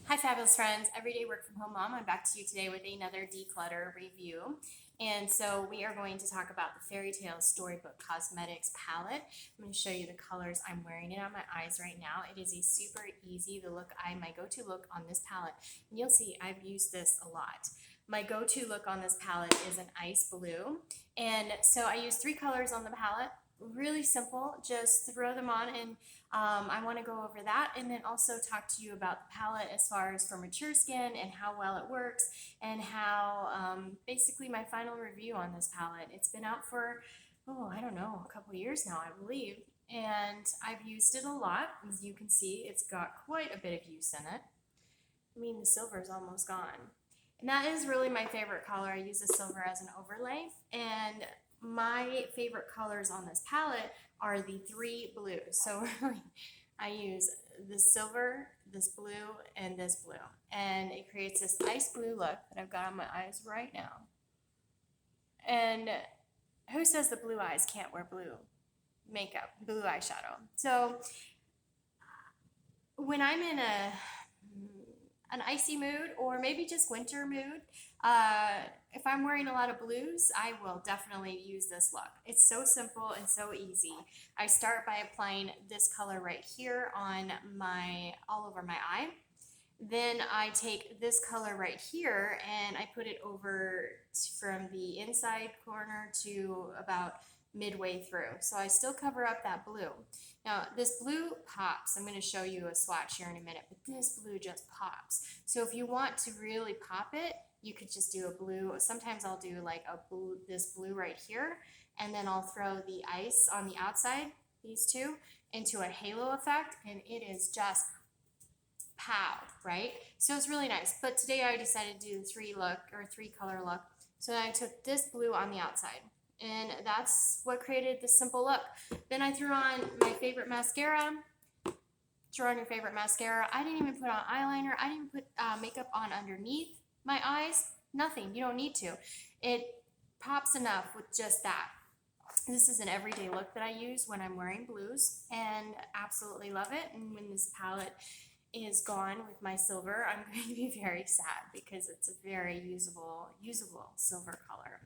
Hi fabulous friends, everyday work from home mom. I'm back to you today with another declutter review. And so we are going to talk about the Fairy Tale Storybook Cosmetics palette. I'm going to show you the colors. I'm wearing it on my eyes right now. It is a super easy my go-to look on this palette. And you'll see I've used this a lot. My go-to look on this palette is an ice blue. And so I use 3 colors on the palette. Really simple, just throw them on, and I want to go over that and then also talk to you about the palette as far as for mature skin and how well it works, and how basically my final review on this palette. It's been out for, I don't know, a couple years now, I believe, and I've used it a lot. As you can see, it's got quite a bit of use in it. I mean, the silver is almost gone. And that is really my favorite color. I use the silver as an overlay, and my favorite colors on this palette are the 3 blues. So really, I use this silver, this blue, and this blue. And it creates this ice blue look that I've got on my eyes right now. And who says the blue eyes can't wear blue makeup, blue eyeshadow? So when I'm in an icy mood, or maybe just winter mood, if I'm wearing a lot of blues, I will definitely use this look. It's so simple and so easy. I start by applying this color right here on all over my eye. Then I take this color right here and I put it over from the inside corner to about midway through. So I still cover up that blue. Now this blue pops. I'm going to show you a swatch here in a minute, but this blue just pops. So if you want to really pop it, you could just do a blue. Sometimes I'll do like this blue right here, and then I'll throw the ice on the outside, these two, into a halo effect, and it is just pow, right? So it's really nice. But today I decided to do the 3 color look. So I took this blue on the outside, and that's what created this simple look. Then I threw on my favorite mascara. Throw on your favorite mascara. I didn't even put on eyeliner. I didn't put makeup on underneath my eyes. Nothing. You don't need to. It pops enough with just that. This is an everyday look that I use when I'm wearing blues, and absolutely love it. And when this palette is gone with my silver, I'm going to be very sad because it's a very usable silver color.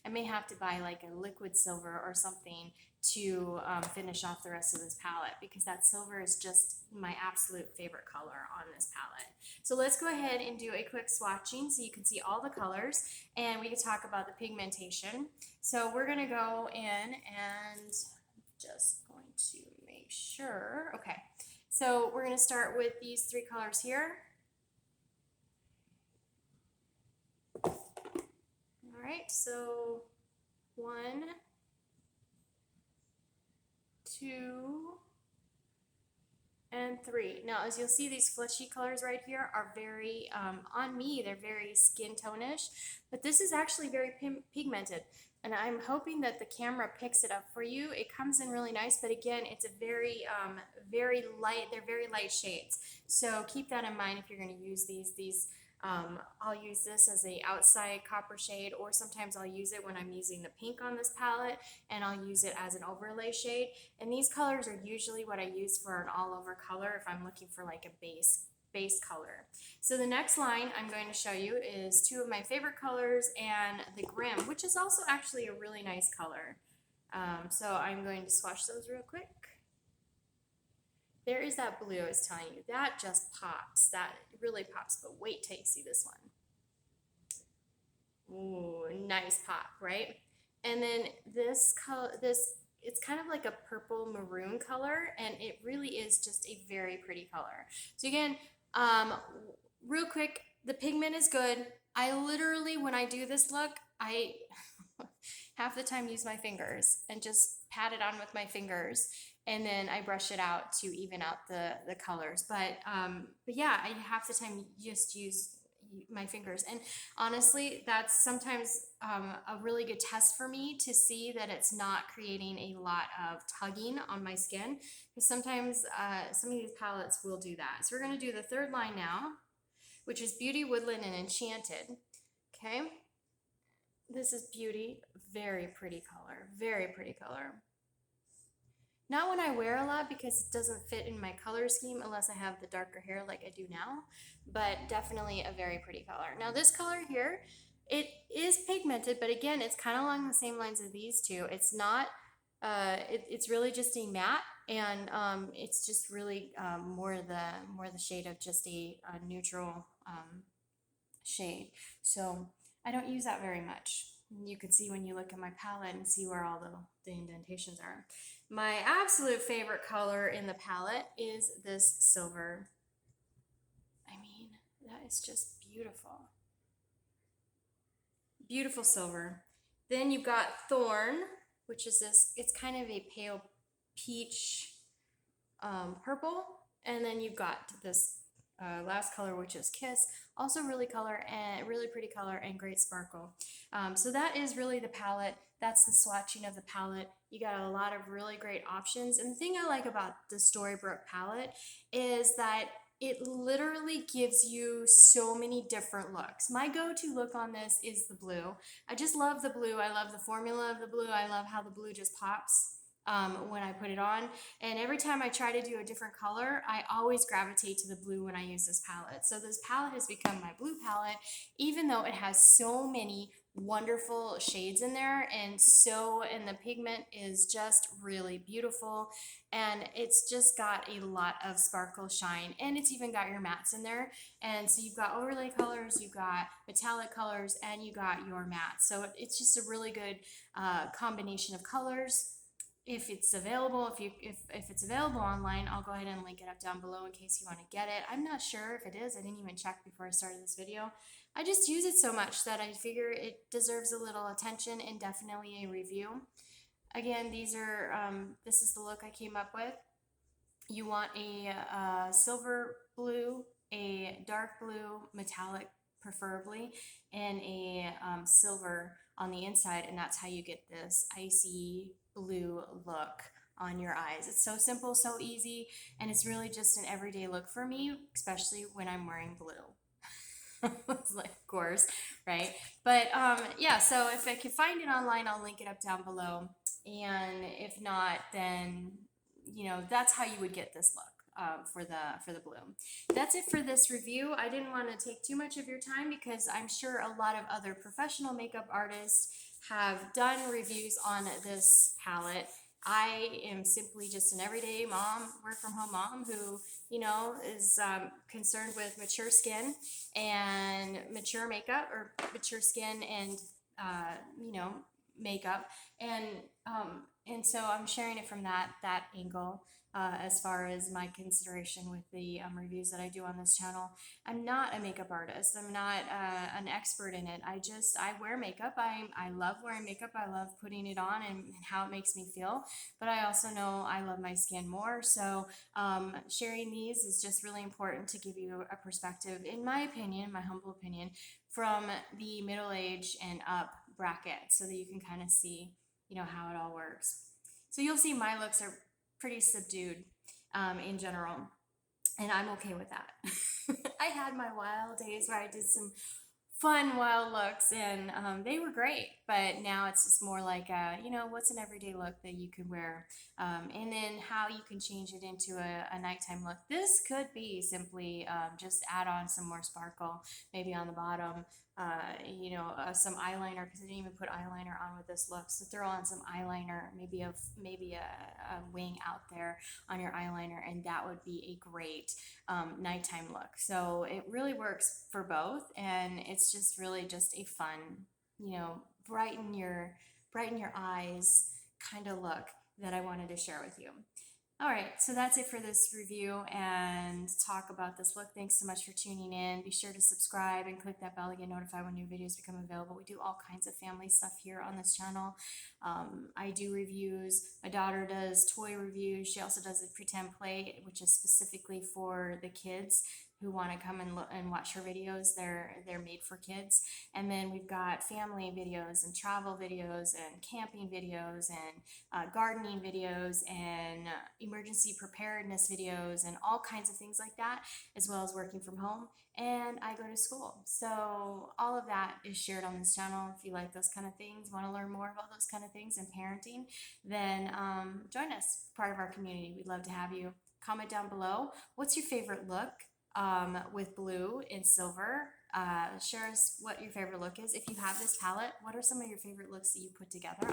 I may have to buy like a liquid silver or something to finish off the rest of this palette, because that silver is just my absolute favorite color on this palette. So let's go ahead and do a quick swatching so you can see all the colors, and we can talk about the pigmentation. So we're going to go in and just going to make sure. Okay. So we're going to start with these 3 colors here. All right, so 1, 2, and 3. Now, as you'll see, these fleshy colors right here are very, on me, they're very skin tone-ish, but this is actually very pigmented. And I'm hoping that the camera picks it up for you. It comes in really nice, but again, it's a very light, they're very light shades. So keep that in mind if you're going to use these. I'll use this as a outside copper shade, or sometimes I'll use it when I'm using the pink on this palette, and I'll use it as an overlay shade. And these colors are usually what I use for an all over color if I'm looking for like a base color. So the next line I'm going to show you is 2 of my favorite colors and the Grim, which is also actually a really nice color. So I'm going to swatch those real quick. There is that blue I was telling you. That just pops. That really pops, but wait till you see this one. Ooh, nice pop, right? And then this color, it's kind of like a purple maroon color, and it really is just a very pretty color. So again, real quick, the pigment is good. I literally, when I do this look, I half the time use my fingers and just pat it on with my fingers, and then I brush it out to even out the colors. But yeah, I half the time just use my fingers, and honestly, that's sometimes a really good test for me to see that it's not creating a lot of tugging on my skin, because sometimes some of these palettes will do that. So we're going to do the 3rd line now, which is Beauty, Woodland, and Enchanted. Okay, this is Beauty. Very pretty color, very pretty color. Not when I wear a lot because it doesn't fit in my color scheme unless I have the darker hair like I do now, but definitely a very pretty color. Now this color here, it is pigmented, but again, it's kind of along the same lines of these two. It's not, it's really just a matte, and it's just really more the shade of just a neutral shade. So I don't use that very much. You could see when you look at my palette and see where all the indentations are. My absolute favorite color in the palette is this silver. I mean, that is just beautiful. Beautiful silver. Then you've got Thorn, which is this, it's kind of a pale peach purple. And then you've got this last color, which is Kiss, also really color and really pretty color and great sparkle. So that is really the palette. That's the swatching of the palette. You got a lot of really great options. And the thing I like about the Storybook palette is that it literally gives you so many different looks. My go-to look on this is the blue. I just love the blue. I love the formula of the blue. I love how the blue just pops when I put it on. And every time I try to do a different color, I always gravitate to the blue when I use this palette. So this palette has become my blue palette, even though it has so many wonderful shades in there, and the pigment is just really beautiful, and it's just got a lot of sparkle shine, and it's even got your mattes in there. And so you've got overlay colors, you've got metallic colors, and you got your matte. So it's just a really good combination of colors. If it's available, if it's available online, I'll go ahead and link it up down below in case you want to get it. I'm not sure if it is. I didn't even check before I started this video. I just use it so much that I figure it deserves a little attention and definitely a review. Again, this is the look I came up with. You want a silver blue, a dark blue, metallic preferably, and a silver on the inside, and that's how you get this icy blue look on your eyes. It's so simple, so easy, and it's really just an everyday look for me, especially when I'm wearing blue. It's like, of course, right? But yeah, so if I can find it online, I'll link it up down below. And if not, then that's how you would get this look for the bloom. That's it for this review. I didn't want to take too much of your time because I'm sure a lot of other professional makeup artists have done reviews on this palette. I am simply just an everyday mom, work from home mom who, is concerned with mature skin and mature makeup, or mature skin and, makeup. And so I'm sharing it from that angle. As far as my consideration with the reviews that I do on this channel. I'm not a makeup artist. I'm not an expert in it. I wear makeup. I love wearing makeup. I love putting it on and how it makes me feel. But I also know I love my skin more. So sharing these is just really important to give you a perspective, in my opinion, my humble opinion, from the middle age and up bracket, so that you can kind of see, how it all works. So you'll see my looks are pretty subdued in general, and I'm okay with that. I had my wild days where I did some fun wild looks, and they were great, but now it's just more like what's an everyday look that you could wear, and then how you can change it into a nighttime look. This could be simply just add on some more sparkle, maybe on the bottom, some eyeliner, because I didn't even put eyeliner on with this look. So throw on some eyeliner, maybe a wing out there on your eyeliner, and that would be a great nighttime look. So it really works for both, and it's just really just a fun, brighten your eyes kind of look that I wanted to share with you. All right, so that's it for this review and talk about this look. Thanks so much for tuning in. Be sure to subscribe and click that bell to get notified when new videos become available. We do all kinds of family stuff here on this channel. I do reviews. My daughter does toy reviews. She also does a pretend play, which is specifically for the kids. who want to come and look and watch her videos. They're made for kids. And then we've got family videos and travel videos and camping videos and gardening videos and emergency preparedness videos and all kinds of things like that, as well as working from home. And I go to school. So all of that is shared on this channel. If you like those kind of things, want to learn more about those kind of things and parenting, then join us, part of our community. We'd love to have you. Comment down below. What's your favorite look with blue and silver? Share us what your favorite look is. If you have this palette, what are some of your favorite looks that you put together?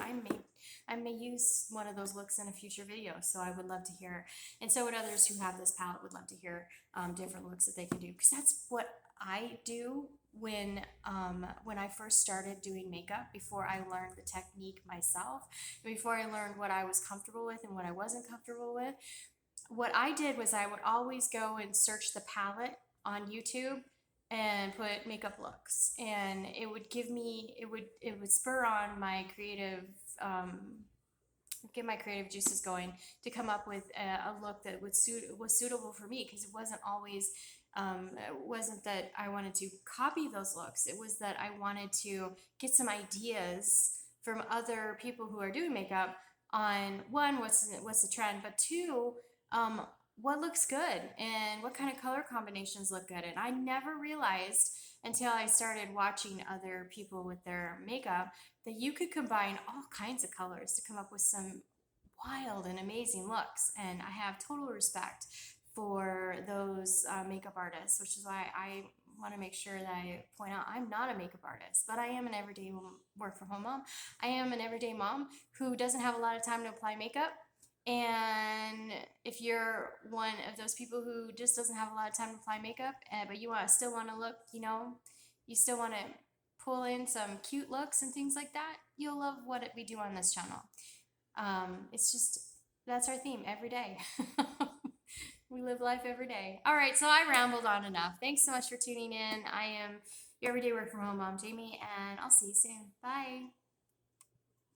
I may use one of those looks in a future video, so I would love to hear. And so would others who have this palette would love to hear different looks that they can do, because that's what I do when I first started doing makeup, before I learned the technique myself, before I learned what I was comfortable with and what I wasn't comfortable with. What I did was I would always go and search the palette on YouTube and put makeup looks, and it would give me, it would spur on my creative, get my creative juices going to come up with a look that was suitable for me, because it wasn't always it wasn't that I wanted to copy those looks. It was that I wanted to get some ideas from other people who are doing makeup on, one, what's the trend, but two, what looks good and what kind of color combinations look good. And I never realized until I started watching other people with their makeup that you could combine all kinds of colors to come up with some wild and amazing looks. And I have total respect for those makeup artists, which is why I want to make sure that I point out I'm not a makeup artist, but I am an everyday work from home mom. I am an everyday mom who doesn't have a lot of time to apply makeup. And if you're one of those people who just doesn't have a lot of time to apply makeup, but you still want to look, you still want to pull in some cute looks and things like that, you'll love what we do on this channel. It's just, that's our theme every day. We live life every day. All right, so I rambled on enough. Thanks so much for tuning in. I am your everyday work from home mom, Jamie, and I'll see you soon. Bye.